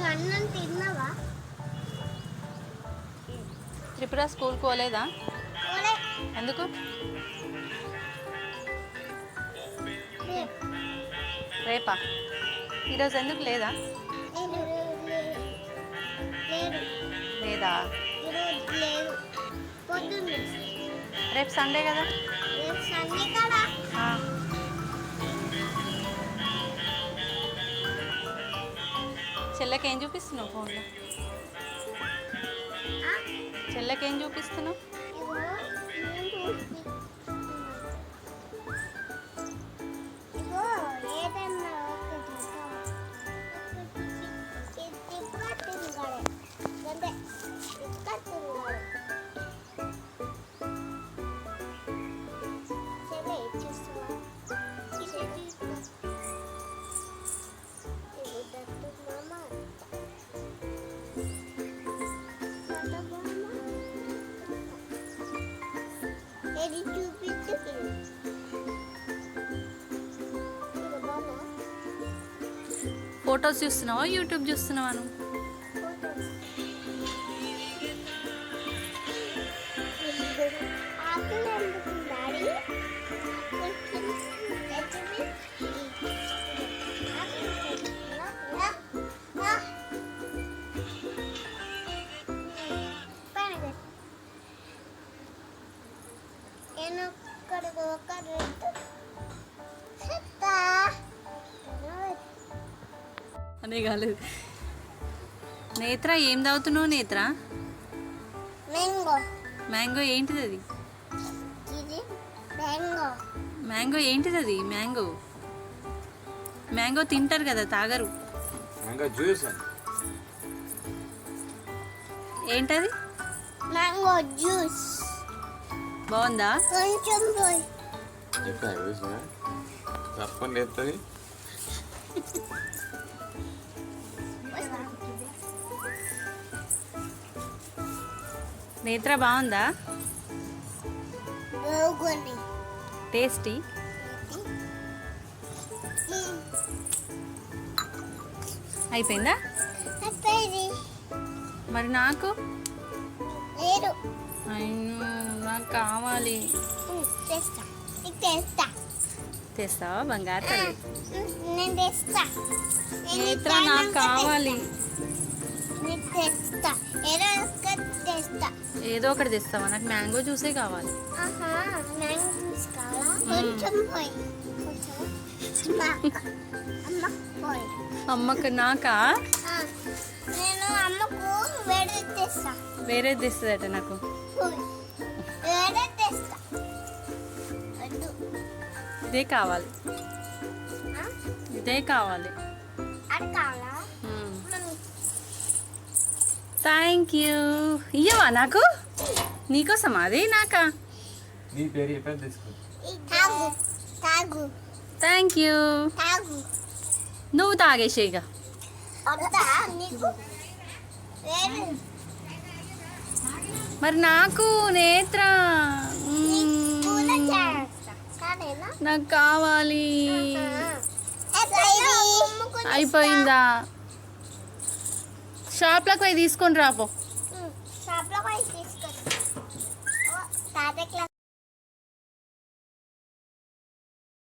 అన్నం తిన్నావా? త్రిపుర స్కూల్కి పోలేదా? ఎందుకు? రేపా? ఈరోజు ఎందుకు లేదా? లేదా? రేపు సండే కదా? చెల్లెకి ఏం చూపిస్తున్నావు ఫోన్లో? చెల్లెకి ఏం చూపిస్తున్నావు? ఫొటోస్ చూస్తున్నావా యూట్యూబ్ చూస్తున్నావా నువ్వు? అనే కాలేదు. నేత్ర ఏం తాగుతున్నావు నేత్ర? మ్యాంగో ఏంటిది అది? మ్యాంగో ఏంటిది అది? మ్యాంగో తింటారు కదా, తాగరు. ఏంటది? Mango juice. బాగుందా? కొంచెం నేత్ర బాగుందా? టేస్టీ. అయిపోయిందా? మరి నాకు నాకు కావాలి. తెస్తావా బంగారు తల్లి? నేత్ర నాకు కావాలి. ఏదో ఒకటి తెస్తావా? నాకు మ్యాంగో జ్యూసే కావాలి. అమ్మకు నాకా? వేరేది తెస్తుందట నాకు. ఇదే కావాలి, ఇదే కావాలి. Thank you. ఇయ్యవా నాకు? నీకోసం అది నాకా? Thank you. నువ్వు తాగేసేయిగా. మరి నాకు నేత్ర నాకు కావాలి. అయిపోయిందా? షాప్లోకి పోయి తీసుకొని రాపో.